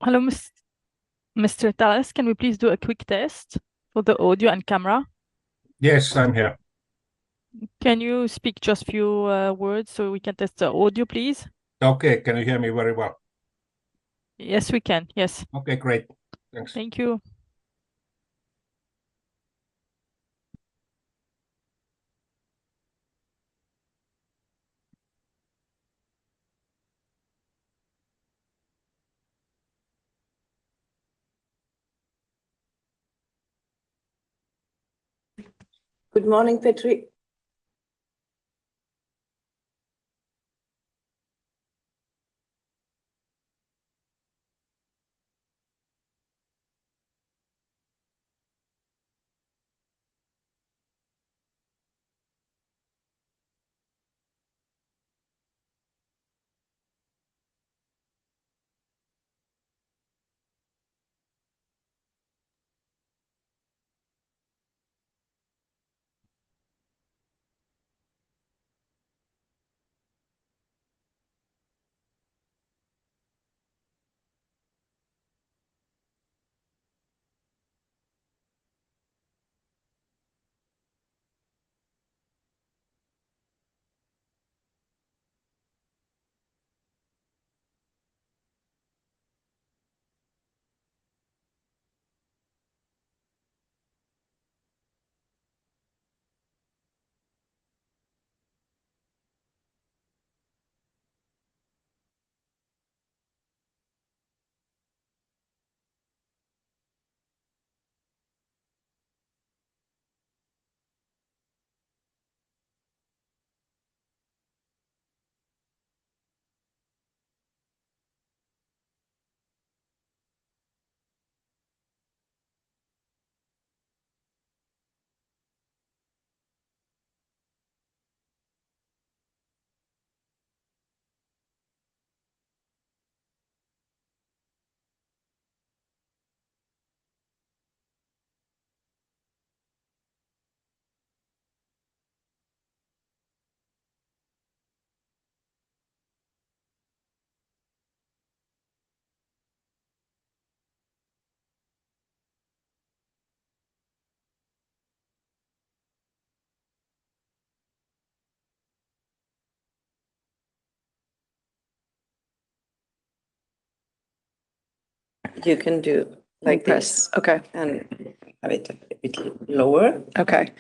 Hello, Mr. Tales. Can we please do a quick test for the audio and camera? Yes, I'm here. Can you speak just few words so we can test the audio, please? Okay, can you hear me very well? Yes, we can. Yes. Okay, great. Thanks. Thank you. Good morning, Petri. You can do like this. Okay. And have it a bit lower. Okay.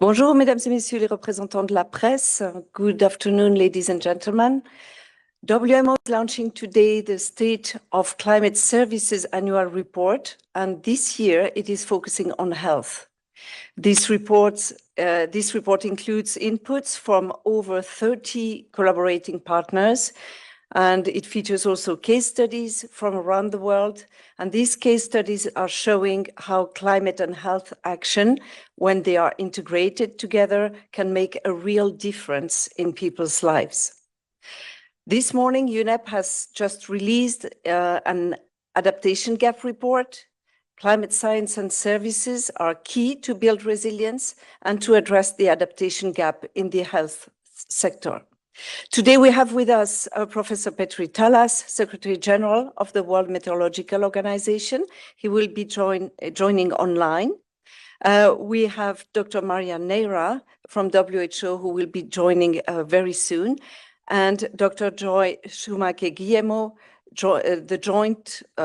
Bonjour, mesdames et messieurs les représentants de la presse. Good afternoon, ladies and gentlemen. WMO is launching today the State of Climate Services annual report, and this year it is focusing on health. This report includes inputs from over 30 collaborating partners, and it features also case studies from around the world. And these case studies are showing how climate and health action, when they are integrated together, can make a real difference in people's lives. This morning, UNEP has just released an adaptation gap report. Climate science and services are key to build resilience and to address the adaptation gap in the health sector. Today, we have with us Professor Petri Talas, Secretary General of the World Meteorological Organization. He will be joining online. We have Dr. Maria Neira from WHO, who will be joining very soon, and Dr. Joy Schumacher-Guillemot,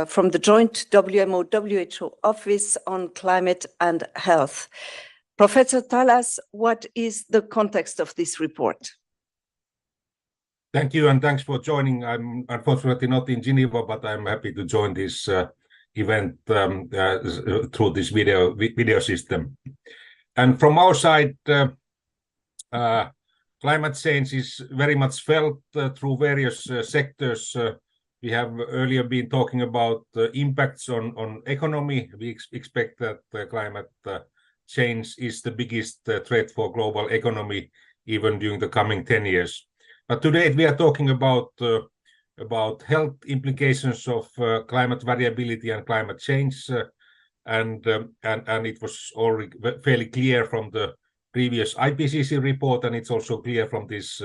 from the joint WMO-WHO Office on Climate and Health. Professor Talas, what is the context of this report? Thank you, and thanks for joining. I'm unfortunately not in Geneva, but I'm happy to join this event through this video system. And from our side, climate change is very much felt through various sectors. We have earlier been talking about impacts on economy. We expect that climate change is the biggest threat for global economy, even during the coming 10 years. But today we are talking about health implications of climate variability and climate change, and it was already fairly clear from the previous IPCC report, and it's also clear from this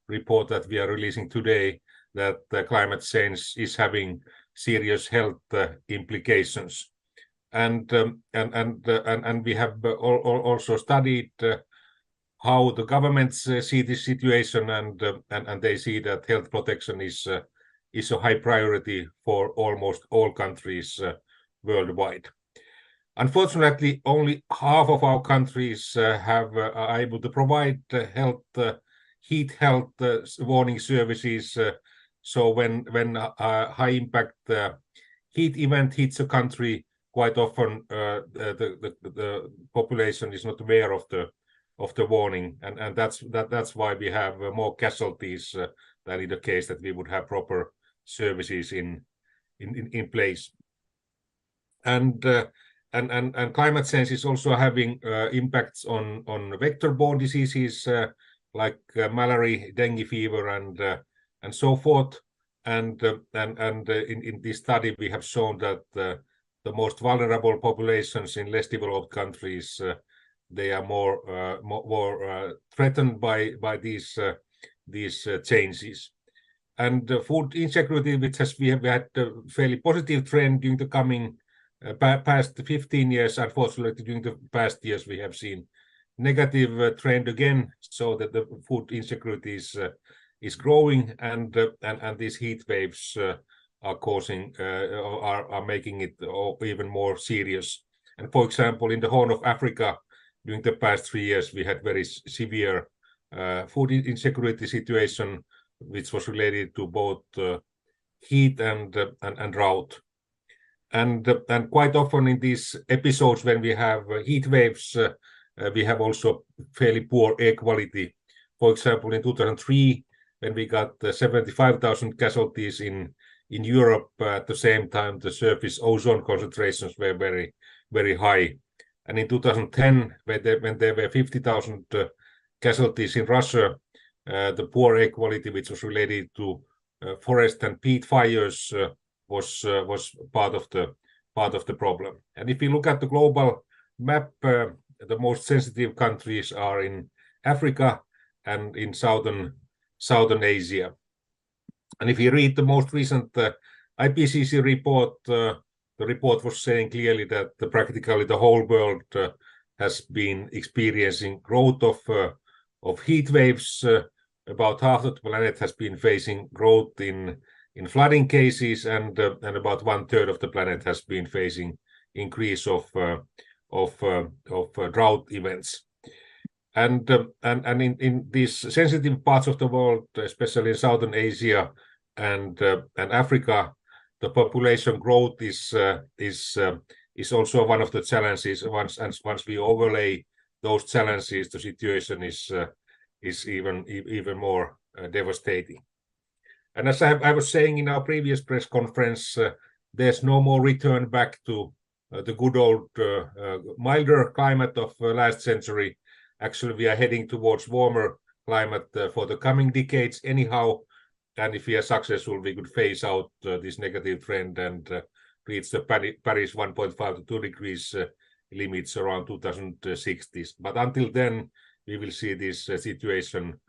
report that we are releasing today that climate change is having serious health implications, and we have also studied how the governments see this situation, and they see that health protection is a high priority for almost all countries worldwide. Unfortunately, only half of our countries are able to provide heat health warning services. So when a high impact heat event hits a country, quite often the population is not aware of the warning, and that's why we have more casualties than in the case that we would have proper services in place. And climate change is also having impacts on vector-borne diseases like malaria, dengue fever, and so forth. And in this study, we have shown that the most vulnerable populations in less developed countries, they are more threatened by these changes. And food insecurity, which we have had a fairly positive trend during the coming past 15 years. Unfortunately, during the past years, we have seen negative trend again, so that the food insecurity is growing, and these heat waves are making it even more serious. And for example, in the Horn of Africa, during the past 3 years, we had very severe food insecurity situation, which was related to both heat and drought. And quite often in these episodes, when we have heat waves, we have also fairly poor air quality. For example, in 2003, when we got 75,000 casualties in Europe, at the same time, the surface ozone concentrations were very, very high. And in 2010, when there were 50,000 casualties in Russia, the poor air quality, which was related to forest and peat fires, was part of the problem. And if you look at the global map, the most sensitive countries are in Africa and in Southern Asia. And if you read the most recent IPCC report, the report was saying clearly that practically the whole world has been experiencing growth of heat waves. About half of the planet has been facing growth in flooding cases, and about 1/3 of the planet has been facing increase of drought events. And in these sensitive parts of the world, especially in Southern Asia and Africa, the population growth is also one of the challenges. Once we overlay those challenges, the situation is even more devastating. And as I was saying in our previous press conference, there's no more return back to the good old milder climate of last century. Actually, we are heading towards warmer climate for the coming decades anyhow. And if we are successful, we could phase out this negative trend and reach the Paris 1.5 to 2 degrees limits around 2060s. But until then, we will see this situation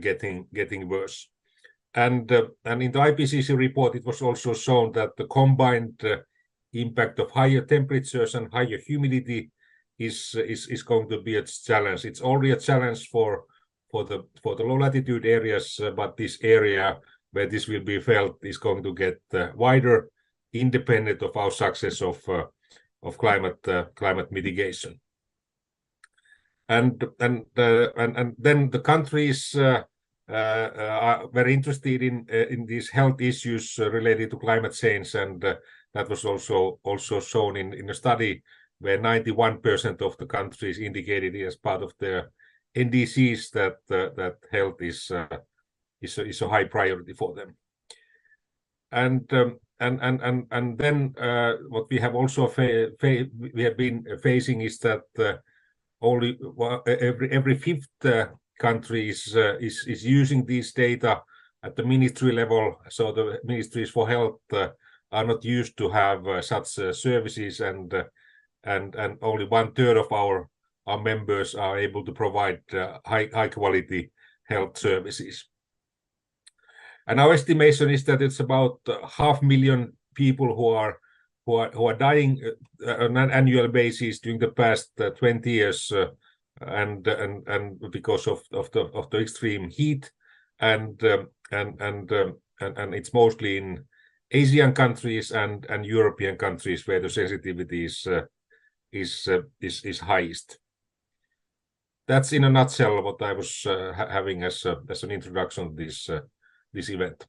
getting worse. And in the IPCC report, it was also shown that the combined impact of higher temperatures and higher humidity is going to be a challenge. It's already a challenge for the low latitude areas, but this area where this will be felt is going to get wider, independent of our success of climate mitigation. And then the countries are very interested in these health issues related to climate change, and that was also shown in a study where 91% of the countries indicated as part of their NDCs that health is a high priority for them. And then what we have also we have been facing is that only every fifth country is using these data at the ministry level. So the ministries for health are not used to have such services, and only 1/3 of our members are able to provide high quality health services. And our estimation is that it's about 500,000 people who are dying on an annual basis during the past 20 years, and because of the extreme heat, and it's mostly in Asian countries and European countries where the sensitivity is highest. That's in a nutshell what I was having as an introduction to this event.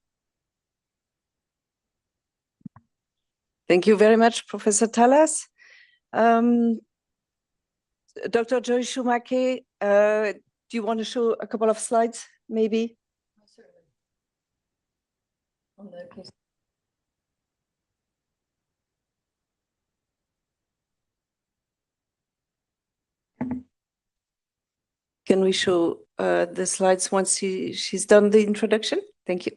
Thank you very much, Professor Talas. Dr. Joy Shumake, do you want to show a couple of slides, maybe? Certainly. On the case. Can we show the slides once she's done the introduction? Thank you.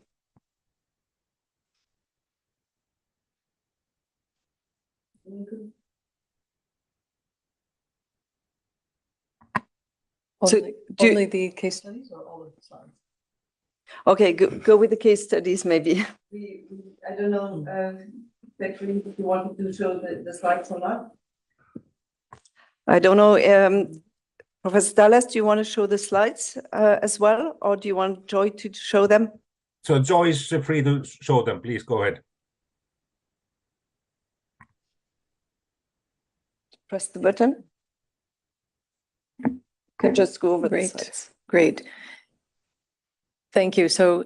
Only the case studies or all of the slides? Okay, go with the case studies, maybe. I don't know, Petri, if you wanted to show the slides or not. I don't know. Professor Dallas, do you want to show the slides as well, or do you want Joy to show them? So Joy is free to show them. Please go ahead. Press the button. Can just go over the slides. Great. Thank you. So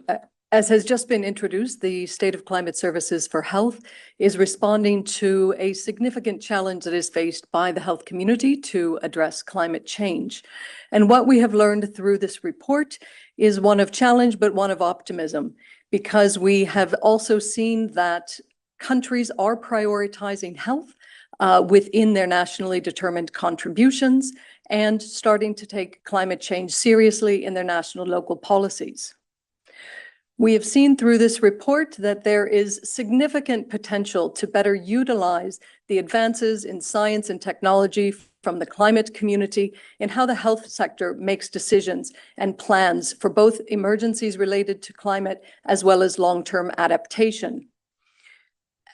as has just been introduced, the State of Climate Services for Health is responding to a significant challenge that is faced by the health community to address climate change. And what we have learned through this report is one of challenge, but one of optimism, because we have also seen that countries are prioritizing health within their nationally determined contributions and starting to take climate change seriously in their national local policies. We have seen through this report that there is significant potential to better utilize the advances in science and technology from the climate community in how the health sector makes decisions and plans for both emergencies related to climate as well as long-term adaptation.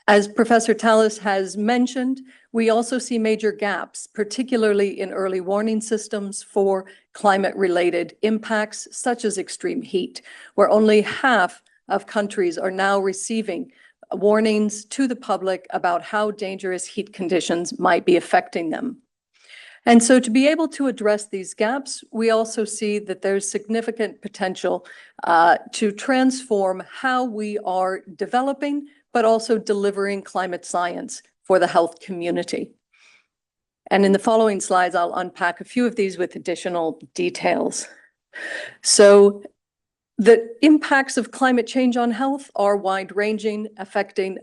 As Professor Talas has mentioned, we also see major gaps, particularly in early warning systems for climate-related impacts, such as extreme heat, where only half of countries are now receiving warnings to the public about how dangerous heat conditions might be affecting them. And so to be able to address these gaps, we also see that there's significant potential to transform how we are developing, but also delivering climate science for the health community. And in the following slides, I'll unpack a few of these with additional details. So the impacts of climate change on health are wide-ranging, affecting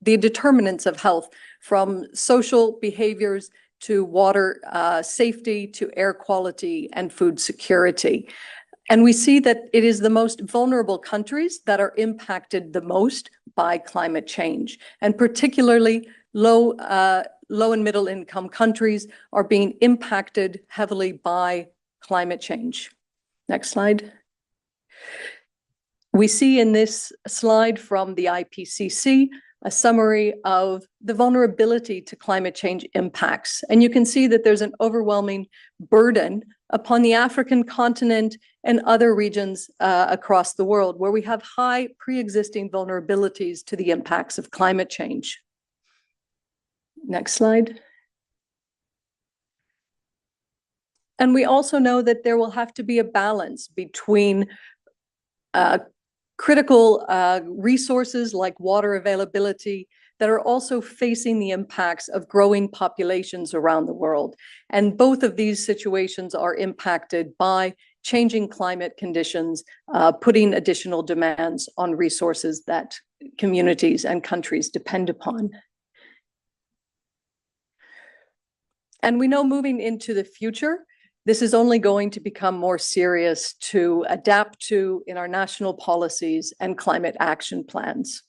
the determinants of health, from social behaviors to water safety, to air quality and food security. And we see that it is the most vulnerable countries that are impacted the most by climate change, and particularly low and middle income countries are being impacted heavily by climate change. Next slide. We see in this slide from the IPCC a summary of the vulnerability to climate change impacts. And you can see that there's an overwhelming burden upon the African continent and other regions across the world, where we have high pre-existing vulnerabilities to the impacts of climate change. Next slide. And we also know that there will have to be a balance between critical resources like water availability that are also facing the impacts of growing populations around the world. And both of these situations are impacted by changing climate conditions, putting additional demands on resources that communities and countries depend upon. And we know moving into the future, this is only going to become more serious to adapt to in our national policies and climate action plans.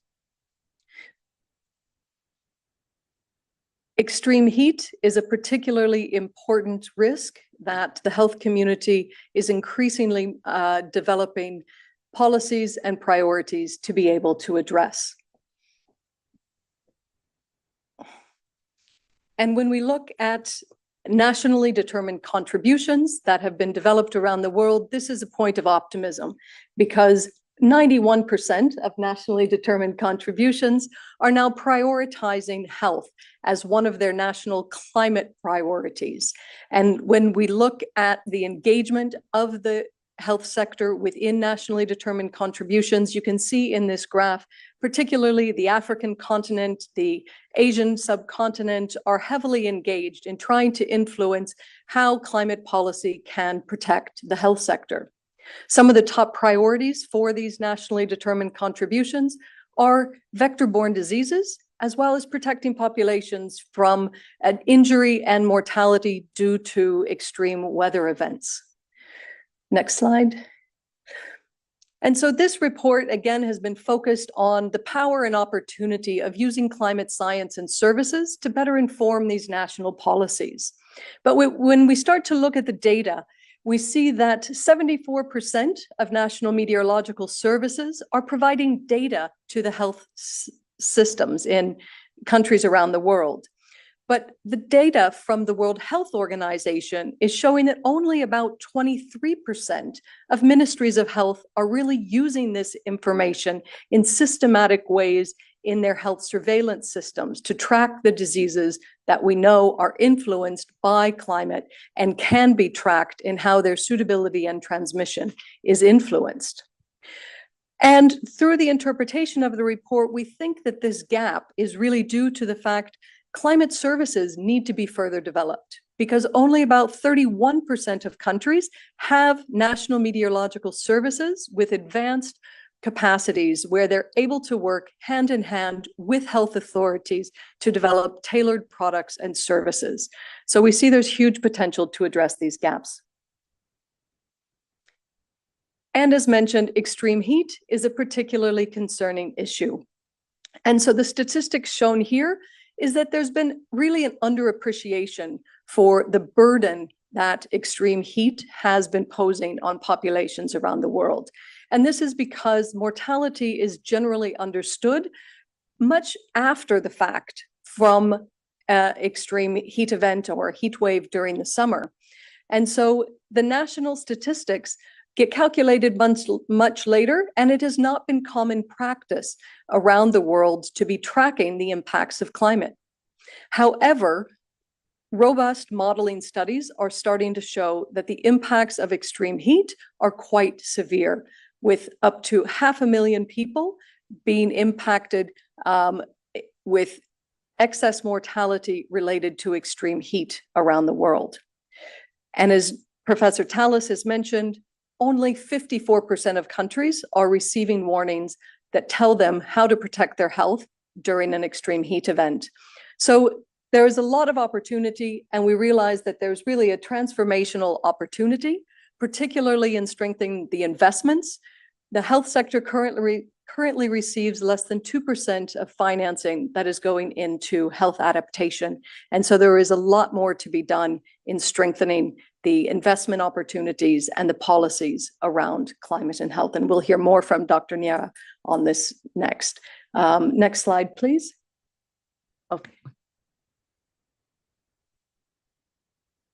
Extreme heat is a particularly important risk that the health community is increasingly developing policies and priorities to be able to address. And when we look at nationally determined contributions that have been developed around the world, this is a point of optimism, because 91% of nationally determined contributions are now prioritizing health as one of their national climate priorities. And when we look at the engagement of the health sector within nationally determined contributions, you can see in this graph, particularly the African continent, the Asian subcontinent, are heavily engaged in trying to influence how climate policy can protect the health sector. Some of the top priorities for these nationally determined contributions are vector-borne diseases, as well as protecting populations from an injury and mortality due to extreme weather events. Next slide. And so this report, again, has been focused on the power and opportunity of using climate science and services to better inform these national policies. But when we start to look at the data, we see that 74% of national meteorological services are providing data to the health systems in countries around the world. But the data from the World Health Organization is showing that only about 23% of ministries of health are really using this information in systematic ways in their health surveillance systems to track the diseases that we know are influenced by climate and can be tracked in how their suitability and transmission is influenced. And through the interpretation of the report, we think that this gap is really due to the fact climate services need to be further developed, because only about 31% of countries have national meteorological services with advanced capacities where they're able to work hand in hand with health authorities to develop tailored products and services. So we see there's huge potential to address these gaps. And as mentioned, extreme heat is a particularly concerning issue. And so the statistics shown here is that there's been really an underappreciation for the burden that extreme heat has been posing on populations around the world. And this is because mortality is generally understood much after the fact from extreme heat event or heat wave during the summer. And so the national statistics get calculated much later, and it has not been common practice around the world to be tracking the impacts of climate. However, Robust modeling studies are starting to show that the impacts of extreme heat are quite severe, with up to 500,000 people being impacted with excess mortality related to extreme heat around the world. And as Professor Tallis has mentioned, only 54% of countries are receiving warnings that tell them how to protect their health during an extreme heat event. So there is a lot of opportunity, and we realize that there's really a transformational opportunity, particularly in strengthening the investments. The health sector currently receives less than 2% of financing that is going into health adaptation. And so there is a lot more to be done in strengthening the investment opportunities and the policies around climate and health. And we'll hear more from Dr. Niera on this next. Next slide, please. Okay.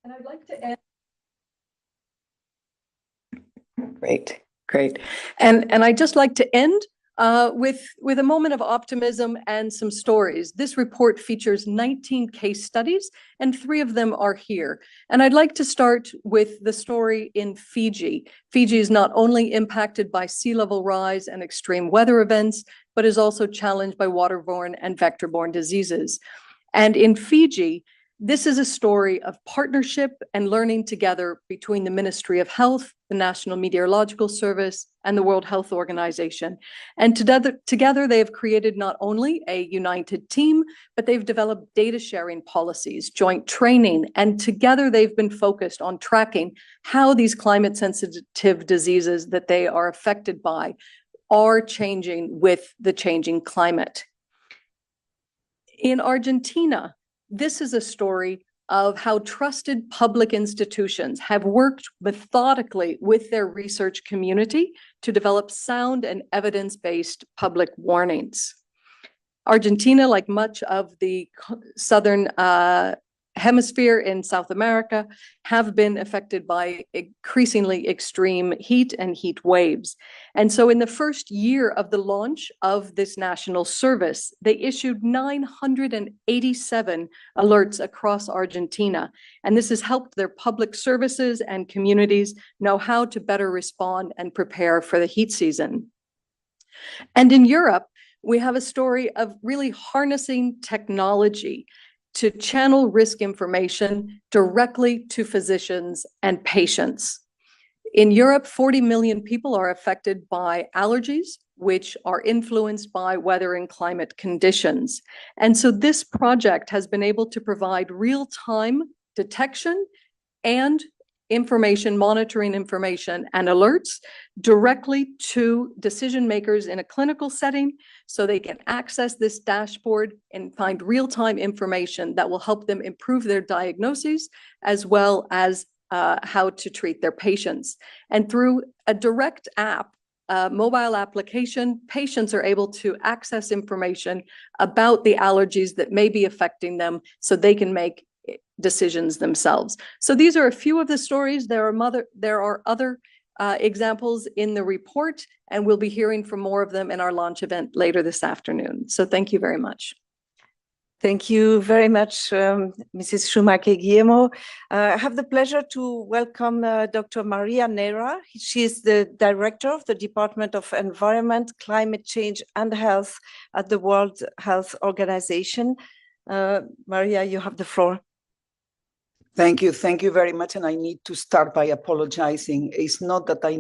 And I'd like to end. Great. And I'd just like to end with a moment of optimism and some stories. This report features 19 case studies, and 3 of them are here. And I'd like to start with the story in Fiji. Fiji is not only impacted by sea level rise and extreme weather events, but is also challenged by waterborne and vector-borne diseases. And in Fiji, this is a story of partnership and learning together between the Ministry of Health, the National Meteorological Service, and the World Health Organization. And together they have created not only a united team, but they've developed data sharing policies, joint training, and together they've been focused on tracking how these climate sensitive diseases that they are affected by are changing with the changing climate. In Argentina, this is a story of how trusted public institutions have worked methodically with their research community to develop sound and evidence-based public warnings. Argentina, like much of the southern hemisphere in South America, have been affected by increasingly extreme heat and heat waves. And so in the first year of the launch of this national service, they issued 987 alerts across Argentina. And this has helped their public services and communities know how to better respond and prepare for the heat season. And in Europe, we have a story of really harnessing technology to channel risk information directly to physicians and patients. In Europe, 40 million people are affected by allergies, which are influenced by weather and climate conditions. And so this project has been able to provide real-time detection and monitoring information and alerts directly to decision makers in a clinical setting, so they can access this dashboard and find real-time information that will help them improve their diagnoses, as well as how to treat their patients. And through a direct app, mobile application, patients are able to access information about the allergies that may be affecting them, so they can make decisions themselves. So these are a few of the stories. There are other examples in the report, and we'll be hearing from more of them in our launch event later this afternoon. So thank you very much. Thank you very much, Mrs. Schumacher-Guillermo. I have the pleasure to welcome Dr. Maria Neira. She is the Director of the Department of Environment, Climate Change and Health at the World Health Organization. Maria, you have the floor. Thank you very much. And I need to start by apologizing. It's not that I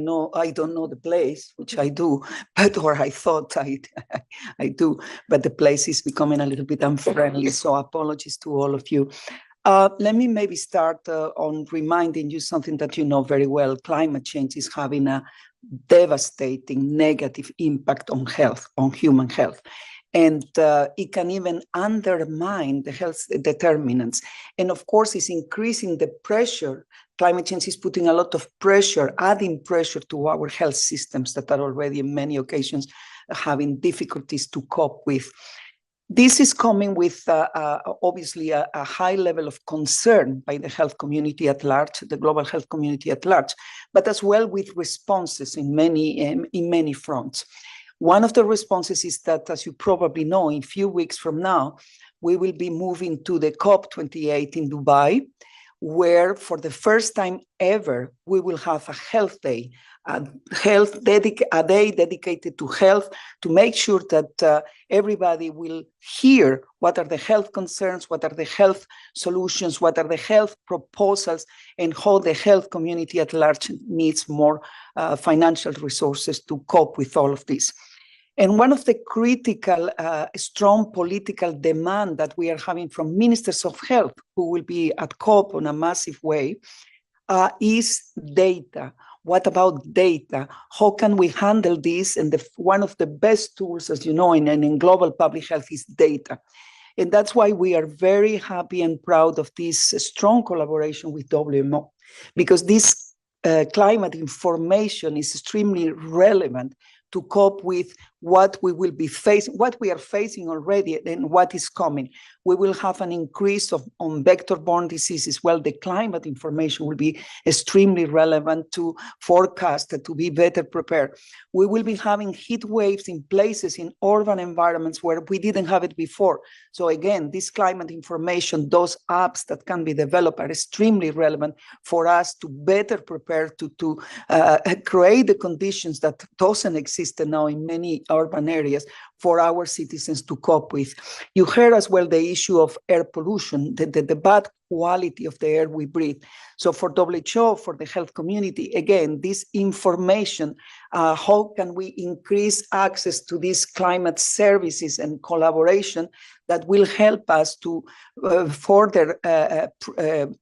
don't know the place, which I do, or I thought I do, but the place is becoming a little bit unfriendly. So apologies to all of you. Let me maybe start on reminding you something that you know very well. Climate change is having a devastating negative impact on health, on human health. And it can even undermine the health determinants. And of course, it's increasing the pressure. Climate change is putting a lot of pressure, adding pressure to our health systems that are already in many occasions having difficulties to cope with. This is coming with obviously a high level of concern by the health community at large, the global health community at large, but as well with responses in many fronts. One of the responses is that, as you probably know, in a few weeks from now, we will be moving to the COP28 in Dubai, where for the first time ever, we will have a health day, a day dedicated to health, to make sure that everybody will hear what are the health concerns, what are the health solutions, what are the health proposals, and how the health community at large needs more financial resources to cope with all of this. And one of the critical, strong political demand that we are having from ministers of health, who will be at COP in a massive way, is data. What about data? How can we handle this? And one of the best tools, as you know, in global public health is data. And that's why we are very happy and proud of this strong collaboration with WMO, because this climate information is extremely relevant to cope with what we will be facing, what we are facing already, and what is coming. We will have an increase on vector-borne diseases. Well, the climate information will be extremely relevant to forecast, to be better prepared. We will be having heat waves in places, in urban environments where we didn't have it before. So again, this climate information, those apps that can be developed are extremely relevant for us to better prepare to create the conditions that doesn't exist now in many urban areas for our citizens to cope with. You heard as well the issue of air pollution, the bad quality of the air we breathe. So for WHO, for the health community, again, this information, how can we increase access to these climate services and collaboration that will help us to further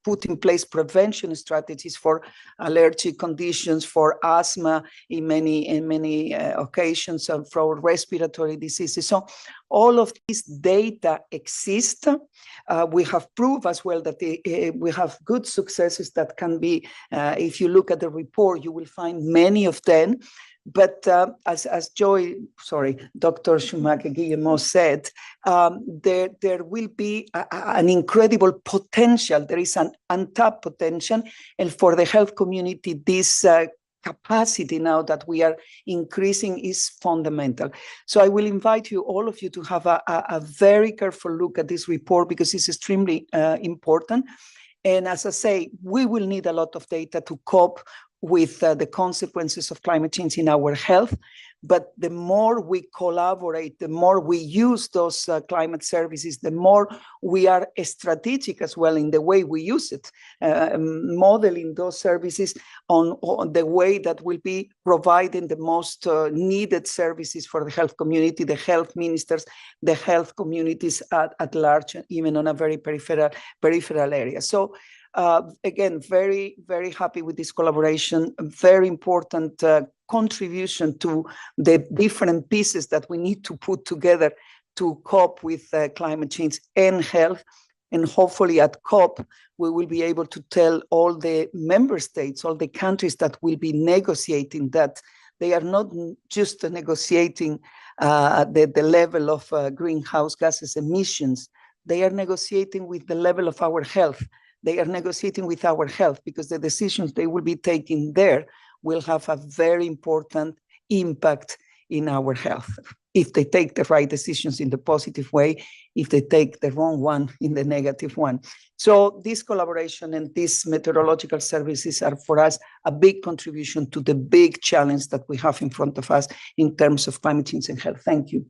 put in place prevention strategies for allergic conditions, for asthma in many occasions, and for respiratory diseases. So all of this data exists. We have proved as well that we have good successes that can be, if you look at the report, you will find many of them. But as Dr. Schumacher-Guillemot said, there will be an incredible potential. There is an untapped potential. And for the health community, this capacity now that we are increasing is fundamental. So I will invite you, all of you, to have a very careful look at this report, because it's extremely important. And as I say, we will need a lot of data to cope with the consequences of climate change in our health. But the more we collaborate, the more we use those climate services, the more we are strategic as well in the way we use it, modeling those services on the way that will be providing the most needed services for the health community, the health ministers, the health communities at large, even on a very peripheral area. So again, very, very happy with this collaboration, very important contribution to the different pieces that we need to put together to cope with climate change and health. And hopefully at COP, we will be able to tell all the member states, all the countries that will be negotiating that they are not just negotiating the level of greenhouse gases emissions, they are negotiating with the level of our health. They are negotiating with our health, because the decisions they will be taking there will have a very important impact in our health. If they take the right decisions in the positive way, if they take the wrong one in the negative one. So this collaboration and these meteorological services are for us a big contribution to the big challenge that we have in front of us in terms of climate change and health. Thank you.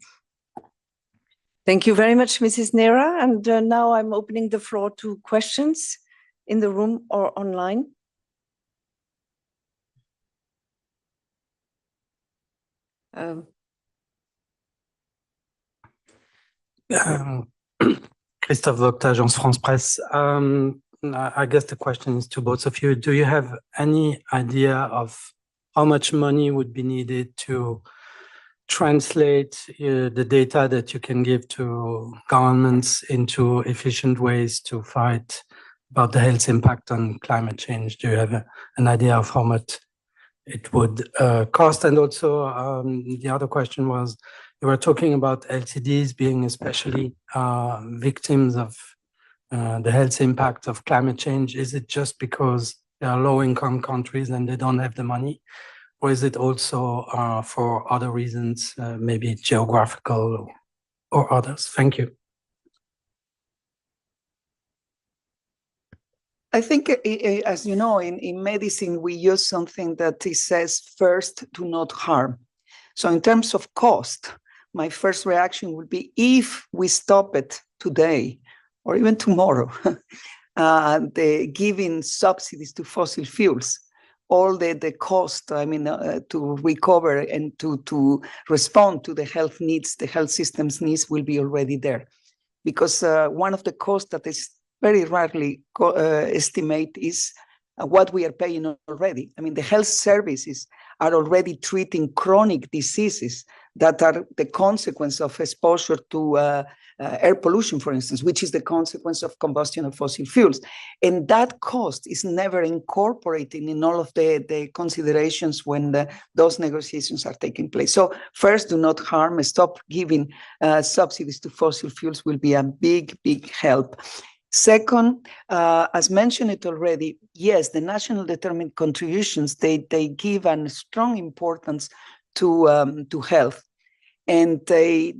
Thank you very much, Mrs. Nera. And now I'm opening the floor to questions in the room or online. Christophe Vogt, Agence France Presse. I guess the question is to both of you. Do you have any idea of how much money would be needed to translate the data that you can give to governments into efficient ways to fight about the health impact on climate change? Do you have an idea of how much it would cost? And also the other question was, you were talking about LCDs being especially victims of the health impact of climate change. Is it just because they are low-income countries and they don't have the money? Or is it also for other reasons, maybe geographical or others? Thank you. I think, as you know, in medicine, we use something that it says first, do not harm. So in terms of cost, my first reaction would be if we stop it today or even tomorrow, the giving subsidies to fossil fuels, all the cost, I mean, to recover and to respond to the health needs, the health system's needs will be already there. Because one of the costs that is very rarely estimate is what we are paying already. I mean, the health services are already treating chronic diseases that are the consequence of exposure to air pollution, for instance, which is the consequence of combustion of fossil fuels. And that cost is never incorporated in all of the considerations when those negotiations are taking place. So first, do not harm, stop giving subsidies to fossil fuels will be a big, big help. Second, as mentioned it already, yes, the national determined contributions, they give a strong importance to health, and they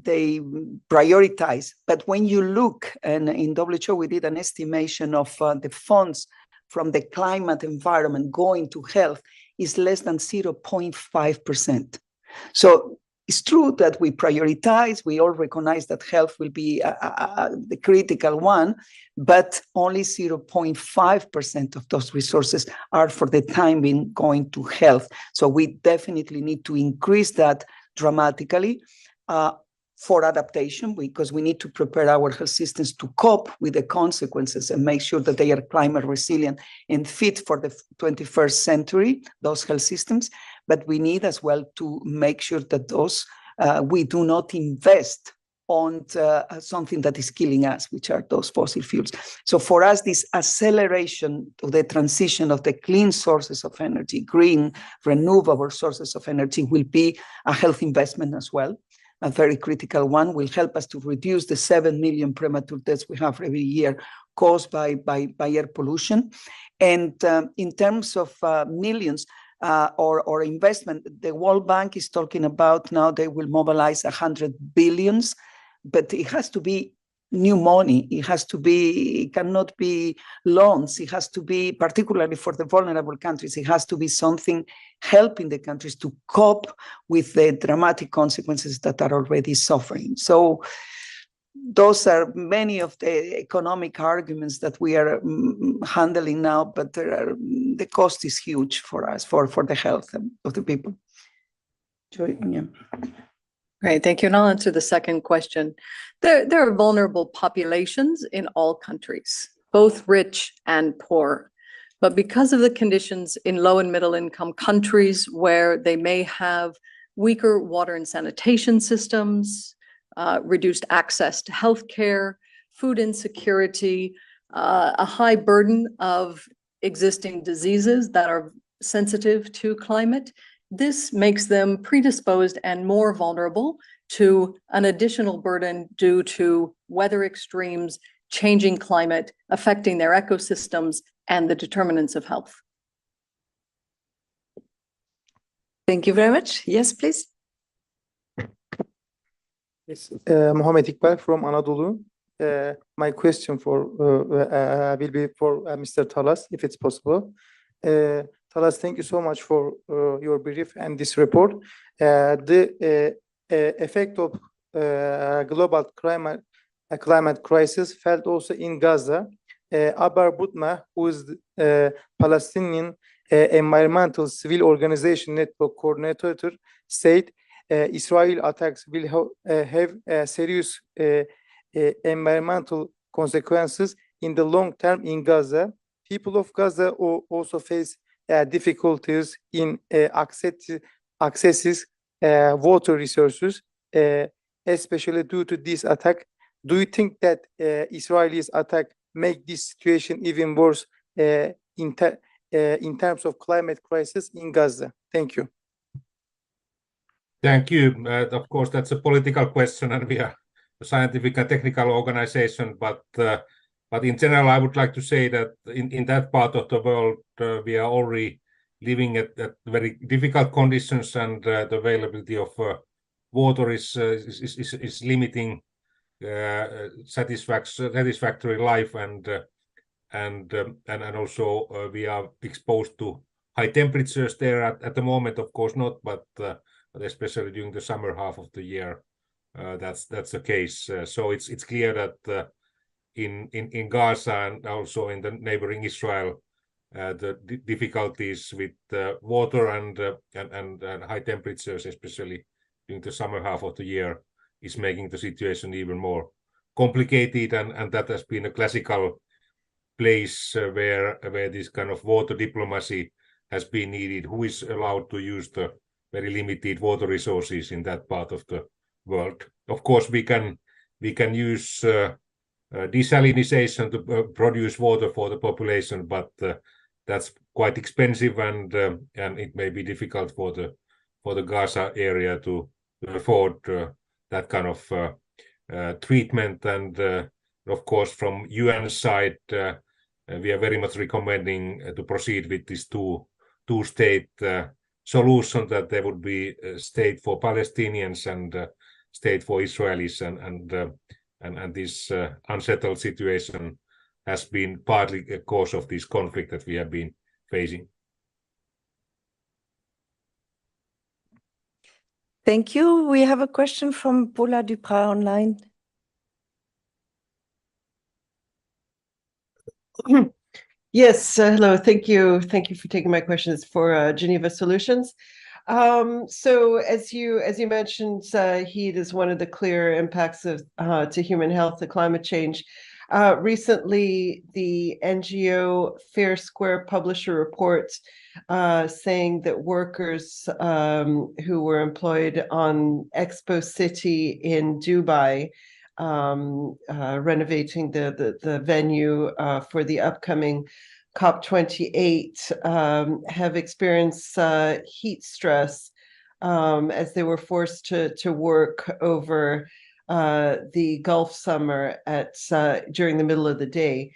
prioritize. But when you look, and in WHO we did an estimation of the funds from the climate environment going to health is less than 0.5%. So it's true that we prioritize, we all recognize that health will be the critical one, but only 0.5% of those resources are for the time being going to health. So we definitely need to increase that dramatically for adaptation, because we need to prepare our health systems to cope with the consequences and make sure that they are climate resilient and fit for the 21st century, those health systems. But we need as well to make sure that those we do not invest on something that is killing us, which are those fossil fuels. So for us, this acceleration of the transition of the clean sources of energy, green, renewable sources of energy, will be a health investment as well. A very critical one, will help us to reduce the 7 million premature deaths we have every year caused by air pollution. And in terms of millions, or investment, the World Bank is talking about now they will mobilize 100 billions, but it has to be new money. It cannot be loans. It has to be, particularly for the vulnerable countries, it has to be something helping the countries to cope with the dramatic consequences that are already suffering. So those are many of the economic arguments that we are handling now, but the cost is huge for us, for the health of the people. Joy, yeah. Great, thank you. And I'll answer the second question. There are vulnerable populations in all countries, both rich and poor. But because of the conditions in low and middle income countries where they may have weaker water and sanitation systems, reduced access to healthcare, food insecurity, a high burden of existing diseases that are sensitive to climate, this makes them predisposed and more vulnerable to an additional burden due to weather extremes, changing climate, affecting their ecosystems and the determinants of health. Thank you very much. Yes, please. Yes, Mohamed Iqbal from Anadolu. My question will be for Mr. Talas, if it's possible. Talas, thank you so much for your brief and this report. The effect of global climate crisis felt also in Gaza. Abar Butma, who is the Palestinian environmental civil organization network coordinator, said Israel attacks will have serious environmental consequences in the long term in Gaza. People of Gaza also face difficulties in accessing water resources, especially due to this attack. Do you think that Israel's attack make this situation even worse in terms of climate crisis in Gaza? Thank you. Thank you. Of course, that's a political question, and we are a scientific and technical organization. But in general, I would like to say that in that part of the world, we are already living at very difficult conditions, and the availability of water is limiting satisfactory life. And and also we are exposed to high temperatures there at the moment, of course not, but especially during the summer half of the year, that's the case. So it's clear that in Gaza and also in the neighboring Israel, the difficulties with water and high temperatures, especially during the summer half of the year, is making the situation even more complicated, and that has been a classical place where this kind of water diplomacy has been needed. Who is allowed to use the very limited water resources in that part of the world? Of course, we can use desalination to produce water for the population, but that's quite expensive, and it may be difficult for the Gaza area to afford that kind of treatment. And of course, from UN side, we are very much recommending to proceed with this two-state solution, that there would be a state for Palestinians and state for Israelis, and this unsettled situation has been partly a cause of this conflict that we have been facing. Thank you. We have a question from Paula Duprat online. Yes, hello. Thank you. Thank you for taking my questions for Geneva Solutions. So as you mentioned, heat is one of the clear impacts of to human health, to climate change. Recently, the NGO Fair Square published a report saying that workers who were employed on Expo City in Dubai, renovating the venue for the upcoming COP28, have experienced heat stress as they were forced to work over the Gulf summer during the middle of the day.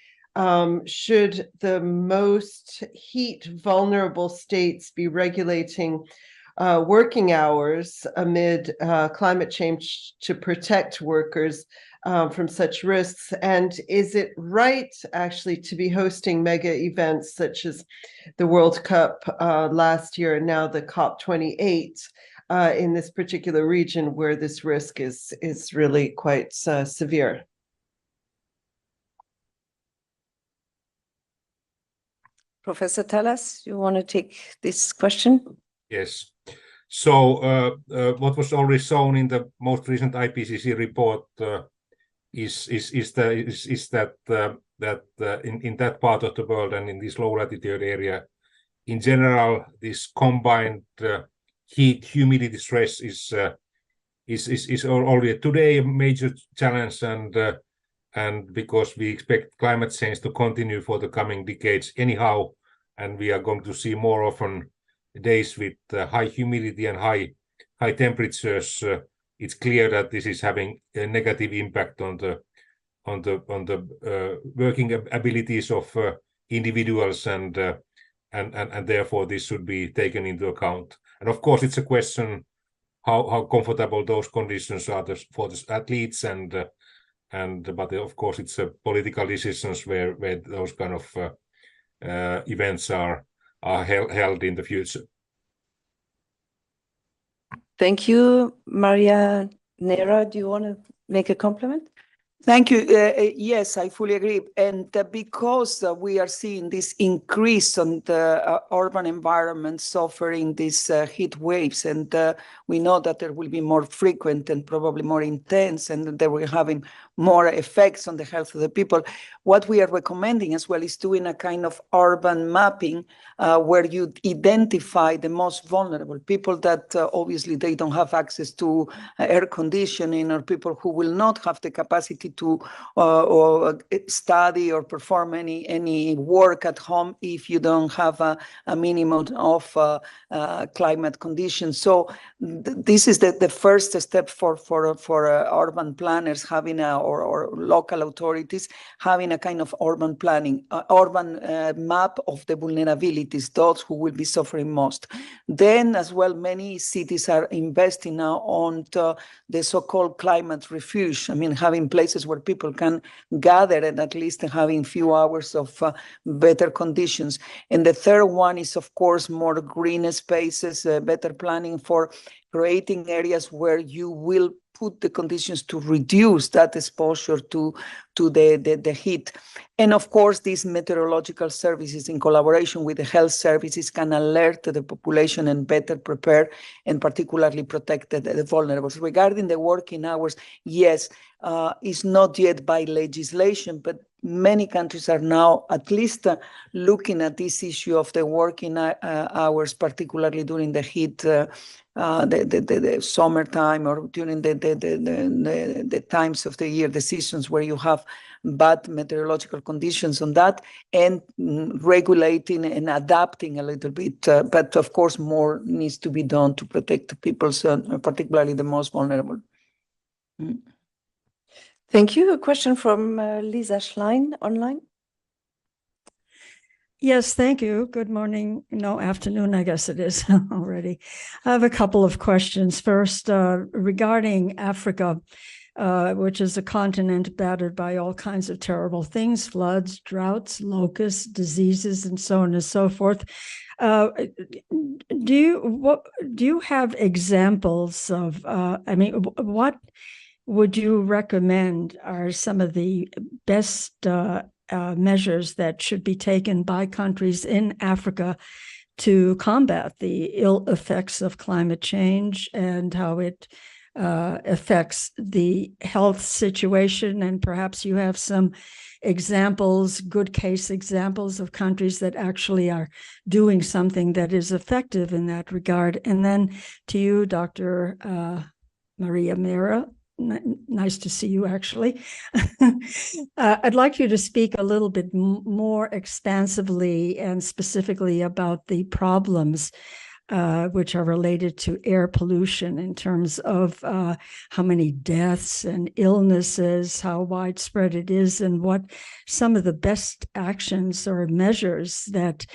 Should the most heat vulnerable states be regulating working hours amid climate change to protect workers from such risks? And is it right actually to be hosting mega events such as the World Cup last year and now the COP28 in this particular region where this risk is really quite severe? Professor Thallas, you want to take this question? Yes. So what was already shown in the most recent IPCC report is that in that part of the world and in this low latitude area, in general, this combined heat humidity stress is already today a major challenge, and because we expect climate change to continue for the coming decades anyhow, and we are going to see more often days with high humidity and high temperatures, it's clear that this is having a negative impact on the working abilities of individuals, and therefore this should be taken into account. And of course, it's a question how comfortable those conditions are for the athletes, but of course it's a political decisions where those kind of events are held in the future. Thank you. Maria Nera, do you want to make a compliment? Thank you. Yes, I fully agree. And because we are seeing this increase on the urban environment suffering these heat waves, and we know that there will be more frequent and probably more intense, and they will having more effects on the health of the people. What we are recommending as well is doing a kind of urban mapping where you identify the most vulnerable people that obviously they don't have access to air conditioning, or people who will not have the capacity to or study or perform any work at home if you don't have a minimum of climate conditions. So this is the first step for urban planners, having a or local authorities having a kind of urban planning, urban map of the vulnerabilities, those who will be suffering most. Then as well, many cities are investing now on the so-called climate refuge. I mean, having places where people can gather and at least having few hours of better conditions. And the third one is, of course, more green spaces, better planning for creating areas where you will put the conditions to reduce that exposure to the heat. And of course, these meteorological services in collaboration with the health services can alert the population and better prepare and particularly protect the vulnerables. Regarding the working hours, yes, it's not yet by legislation, but many countries are now at least looking at this issue of the working hours, particularly during the heat, the summertime, or during the times of the year, the seasons where you have bad meteorological conditions on that, and regulating and adapting a little bit. But of course, more needs to be done to protect the people, particularly the most vulnerable. Thank you. A question from Lisa Schlein online. Yes, thank you. Good morning. No, afternoon, I guess it is already. I have a couple of questions. First, regarding Africa, which is a continent battered by all kinds of terrible things, floods, droughts, locusts, diseases, and so on and so forth. Do you have examples of, what would you recommend are some of the best measures that should be taken by countries in Africa to combat the ill effects of climate change and how it affects the health situation? And perhaps you have some examples, good case examples of countries that actually are doing something that is effective in that regard. And then to you, Dr. Maria Mera, nice to see you, actually. I'd like you to speak a little bit more expansively and specifically about the problems which are related to air pollution in terms of how many deaths and illnesses, how widespread it is, and what some of the best actions or measures that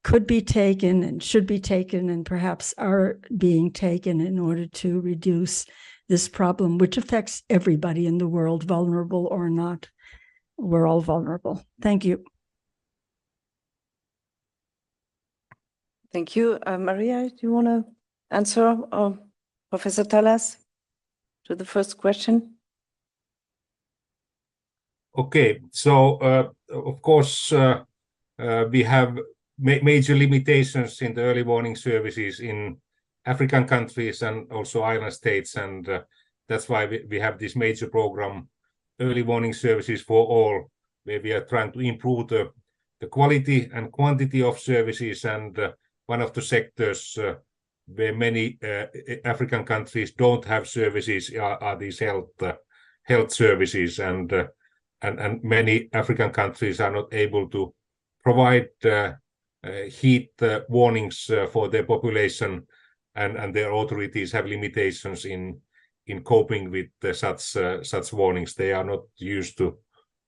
could be taken and should be taken and perhaps are being taken in order to reduce this problem, which affects everybody in the world, vulnerable or not. We're all vulnerable. Thank you. Thank you. Maria, do you want to answer, Professor Talas, to the first question? Okay, so of course we have major limitations in the early warning services in African countries and also island states, and that's why we have this major program, Early Warning Services for All, where we are trying to improve the quality and quantity of services. And one of the sectors where many African countries don't have services are these health services, and many African countries are not able to provide heat warnings for their population. And their authorities have limitations in coping with such warnings. They are not used to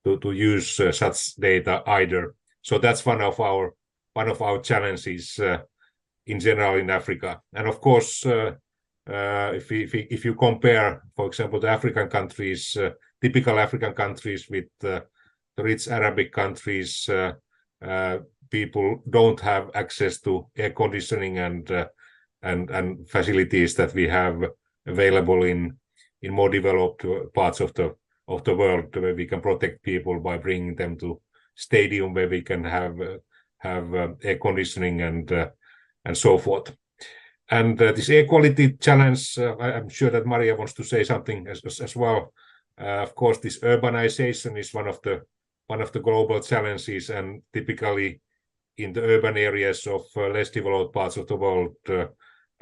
use such data either. So that's one of our challenges in general in Africa. And of course, if you compare, for example, the African countries, typical African countries with the rich Arabic countries, people don't have access to air conditioning and facilities that we have available in more developed parts of the world, where we can protect people by bringing them to stadium where we can have air conditioning and so forth. And this air quality challenge, I'm sure that Maria wants to say something as well. Of course, this urbanization is one of the global challenges, and typically in the urban areas of less developed parts of the world,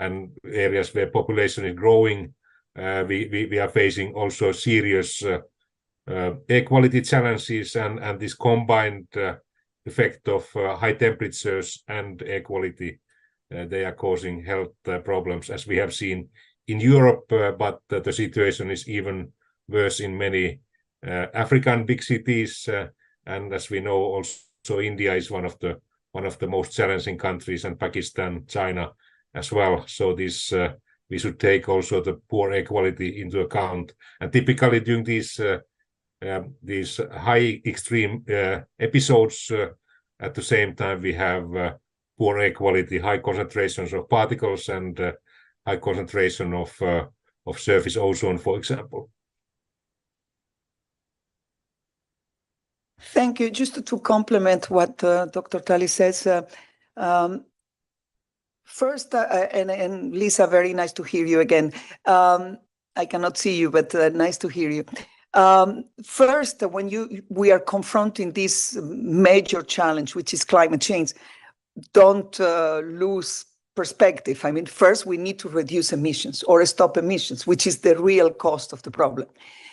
and areas where population is growing, we are facing also serious air quality challenges, and this combined effect of high temperatures and air quality, they are causing health problems, as we have seen in Europe, but the situation is even worse in many African big cities, and as we know, also India is one of the most challenging countries, and Pakistan, China as well. So this we should take also the poor air quality into account. And typically during these high extreme episodes, at the same time we have poor air quality, high concentrations of particles, and high concentration of surface ozone, for example. Thank you. Just to complement what Dr. Tali says, first, and Lisa, very nice to hear you again. I cannot see you, but nice to hear you. First, when we are confronting this major challenge, which is climate change, don't lose perspective. I mean, first, we need to reduce emissions or stop emissions, which is the real cost of the problem.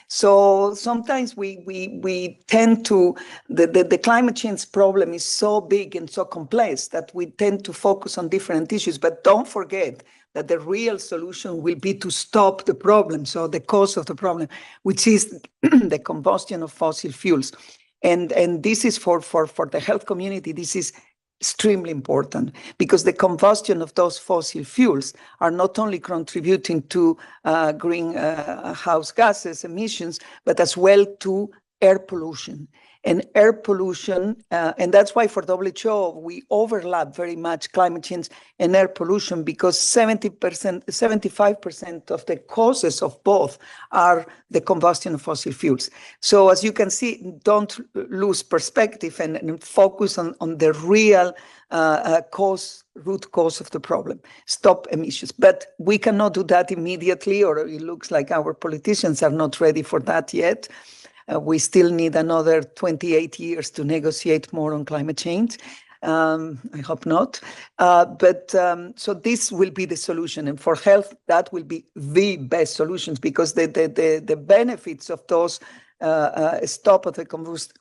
So sometimes we tend to, the climate change problem is so big and so complex that we tend to focus on different issues, but don't forget that the real solution will be to stop the problem, so the cause of the problem, which is the combustion of fossil fuels. And this is for the health community, this is extremely important, because the combustion of those fossil fuels are not only contributing to greenhouse gases emissions, but as well to air pollution. And air pollution, and that's why for WHO, we overlap very much climate change and air pollution, because 75% of the causes of both are the combustion of fossil fuels. So as you can see, don't lose perspective and focus on the real root cause of the problem. Stop emissions. But we cannot do that immediately, or it looks like our politicians are not ready for that yet. We still need another 28 years to negotiate more on climate change. I hope not. So this will be the solution. And for health, that will be the best solutions, because the benefits of those stop of the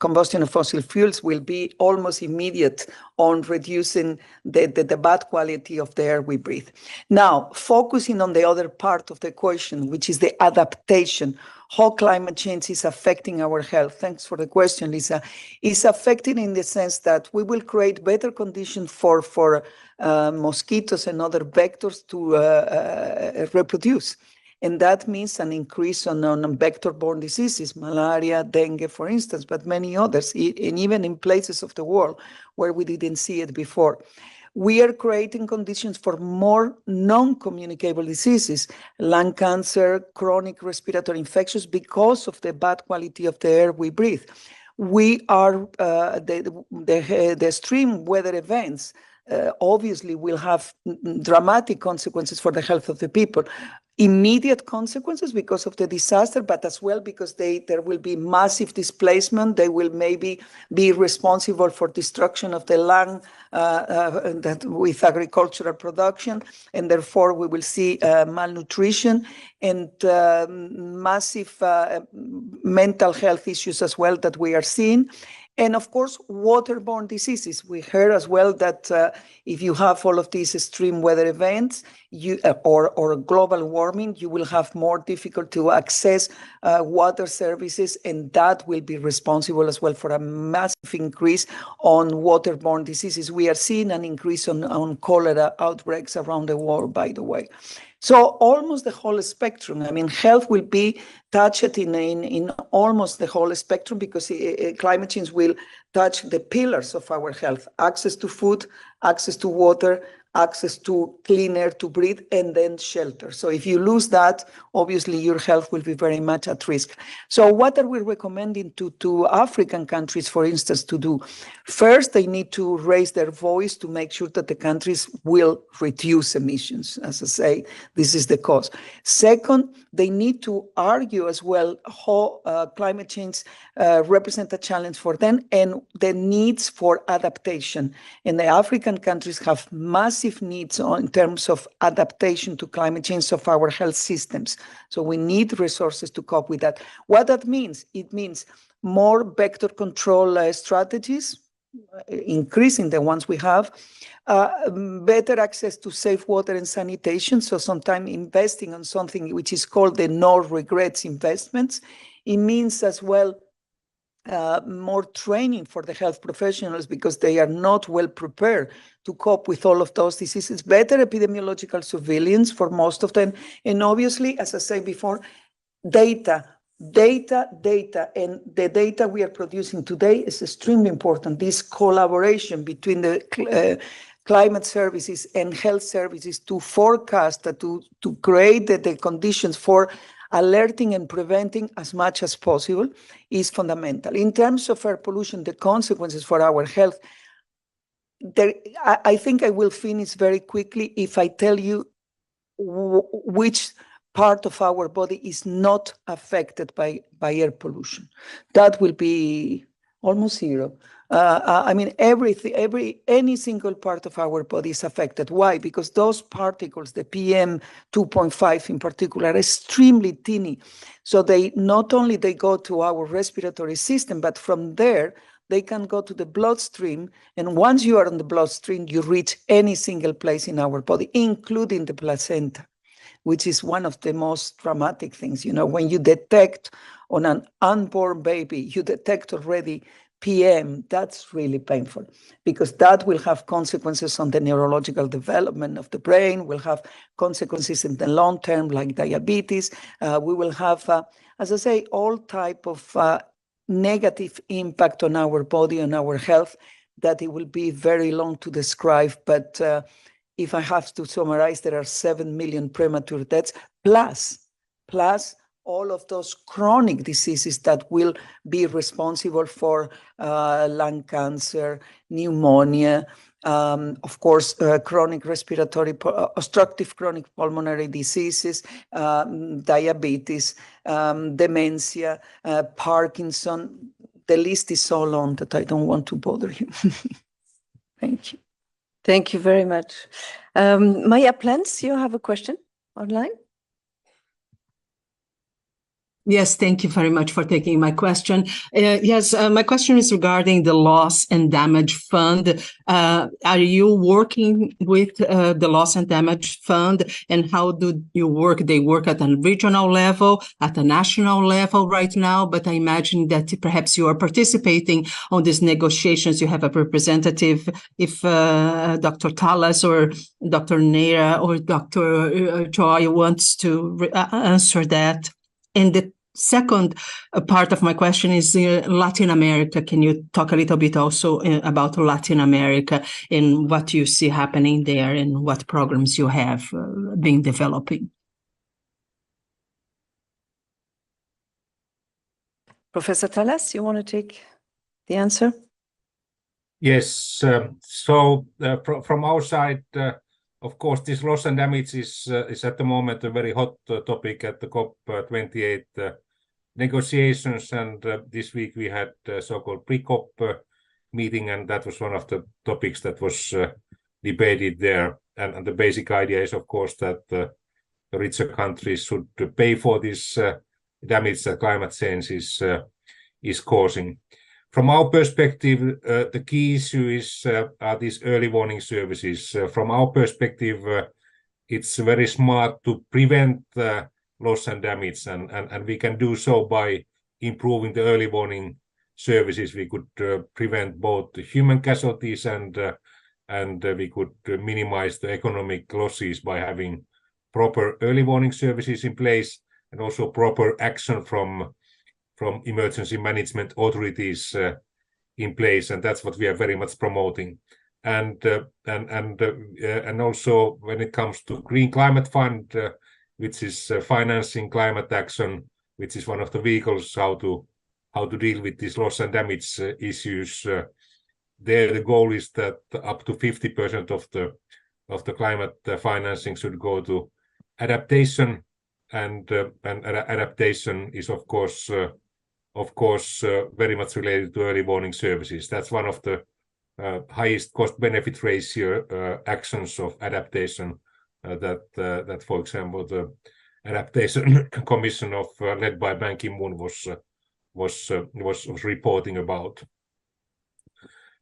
combustion of fossil fuels will be almost immediate on reducing the bad quality of the air we breathe. Now, focusing on the other part of the question, which is the adaptation, how climate change is affecting our health. Thanks for the question, Lisa. It's affecting in the sense that we will create better conditions for mosquitoes and other vectors to reproduce. And that means an increase on vector-borne diseases, malaria, dengue, for instance, but many others, and even in places of the world where we didn't see it before. We are creating conditions for more non-communicable diseases, lung cancer, chronic respiratory infections, because of the bad quality of the air we breathe. We are, the extreme weather events obviously will have dramatic consequences for the health of the people. Immediate consequences because of the disaster, but as well because there will be massive displacement. They will maybe be responsible for destruction of the land with agricultural production, and therefore we will see malnutrition and massive mental health issues as well that we are seeing. And of course, waterborne diseases. We heard as well that if you have all of these extreme weather events, or global warming, you will have more difficult to access water services, and that will be responsible as well for a massive increase on waterborne diseases. We are seeing an increase on cholera outbreaks around the world, by the way. So almost the whole spectrum. I mean, health will be touched in almost the whole spectrum, because climate change will touch the pillars of our health: access to food, access to water, access to clean air to breathe, and then shelter. So if you lose that, obviously your health will be very much at risk. So what are we recommending to African countries, for instance, to do? First, they need to raise their voice to make sure that the countries will reduce emissions. As I say, this is the cause. Second, they need to argue as well how climate change represents a challenge for them and the needs for adaptation. And the African countries have massive needs in terms of adaptation to climate change of our health systems. So we need resources to cope with that. What that means? It means more vector control strategies, increasing the ones we have, better access to safe water and sanitation. So sometimes investing on something which is called the no regrets investments, It means as well more training for the health professionals because they are not well prepared to cope with all of those diseases. Better epidemiological surveillance for most of them. And obviously, as I said before, data, and the data we are producing today is extremely important. This collaboration between the climate services and health services to forecast, to create the conditions for alerting and preventing as much as possible is fundamental. In terms of air pollution, the consequences for our health, I think I will finish very quickly if I tell you which part of our body is not affected by air pollution. That will be almost zero. I mean, any single part of our body is affected. Why? Because those particles, the PM 2.5 in particular, are extremely teeny. So they not only they go to our respiratory system, but from there, they can go to the bloodstream. And once you are in the bloodstream, you reach any single place in our body, including the placenta, which is one of the most dramatic things. You know, when you detect on an unborn baby, you detect already PM, that's really painful because that will have consequences on the neurological development of the brain, will have consequences in the long term like diabetes. We will have, as I say, all type of negative impact on our body, on our health, that it will be very long to describe. But if I have to summarize, there are 7 million premature deaths, plus all of those chronic diseases that will be responsible for lung cancer, pneumonia, of course, chronic respiratory, obstructive chronic pulmonary diseases, diabetes, dementia, Parkinson. The list is so long that I don't want to bother you. Thank you. Thank you very much. Maya Plants, you have a question online? Yes, thank you very much for taking my question. Yes, my question is regarding the Loss and Damage Fund. Are you working with the Loss and Damage Fund, and how do you work? They work at a regional level, at a national level right now, but I imagine that perhaps you are participating on these negotiations. You have a representative. If Dr. Talas or Dr. Neira or Dr. Joy wants to answer that. And the second part of my question is Latin America. Can you talk a little bit also about Latin America and what you see happening there and what programs you have been developing? Professor Talas, you want to take the answer? Yes. From our side, of course, this loss and damage is at the moment a very hot topic at the COP28 negotiations, and this week we had so-called pre-COP meeting, and that was one of the topics that was debated there. And the basic idea is, of course, that the richer countries should pay for this damage that climate change is causing. From our perspective, the key issue are these early warning services. From our perspective, it's very smart to prevent loss and damage, and we can do so by improving the early warning services. We could prevent both the human casualties and we could minimize the economic losses by having proper early warning services in place and also proper action from emergency management authorities in place, and that's what we are very much promoting. And also when it comes to Green Climate Fund, which is financing climate action, which is one of the vehicles how to deal with these loss and damage issues. There, the goal is that up to 50% of the climate financing should go to adaptation, and adaptation is of course very much related to early warning services. That's one of the highest cost-benefit ratio actions of adaptation that, for example, the Adaptation Commission led by Ban Ki-moon was reporting about.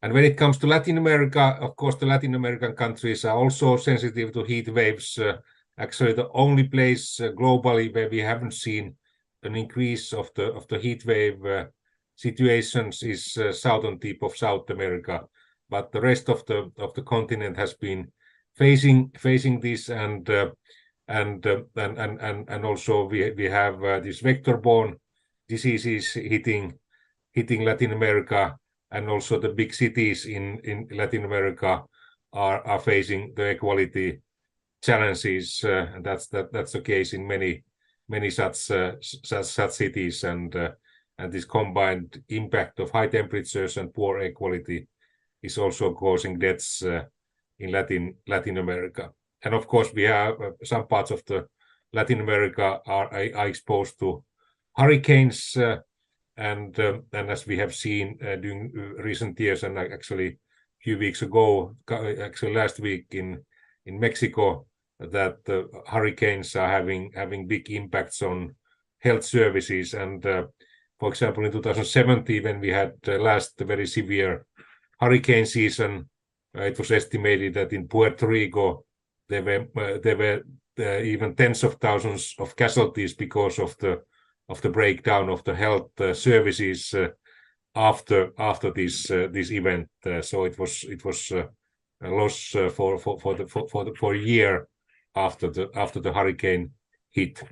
And when it comes to Latin America, of course, the Latin American countries are also sensitive to heat waves. Actually, the only place globally where we haven't seen an increase of the heat wave situations is southern tip of South America, but the rest of the continent has been facing this, and also we have these vector-borne diseases hitting Latin America, and also the big cities in Latin America are facing the equality challenges. And that's the case in many such cities, and this combined impact of high temperatures and poor air quality is also causing deaths in Latin America. And of course, we have some parts of the Latin America are exposed to hurricanes, and as we have seen during recent years, and actually a few weeks ago, actually last week in Mexico, that hurricanes are having big impacts on health services. And for example, in 2017, when we had the last very severe hurricane season, it was estimated that in Puerto Rico there were even tens of thousands of casualties because of the breakdown of the health services after this event. So it was a loss for a year after the hurricane hit.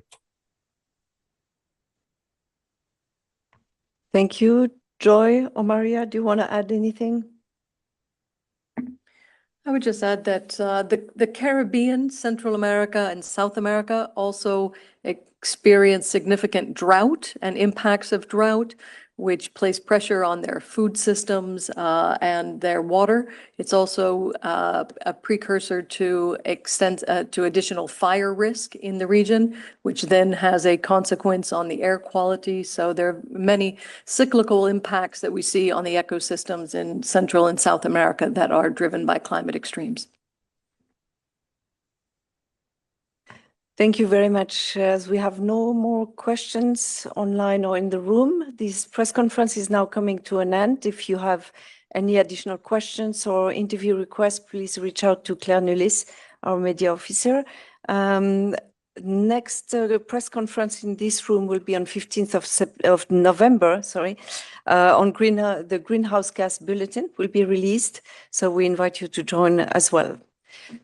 Thank you. Joy or Maria, do you want to add anything? I would just add that the Caribbean, Central America, and South America also experience significant drought and impacts of drought, which place pressure on their food systems and their water. It's also a precursor to additional fire risk in the region, which then has a consequence on the air quality. So there are many cyclical impacts that we see on the ecosystems in Central and South America that are driven by climate extremes. Thank you very much. As we have no more questions online or in the room, this press conference is now coming to an end. If you have any additional questions or interview requests, please reach out to Claire Nulis, our media officer. Next press conference in this room will be on 15th of November, on the Greenhouse Gas Bulletin will be released. So we invite you to join as well.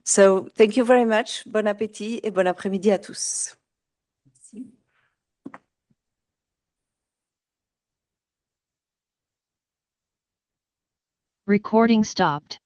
So thank you very much. Bon appétit et bon après-midi à tous. Recording stopped.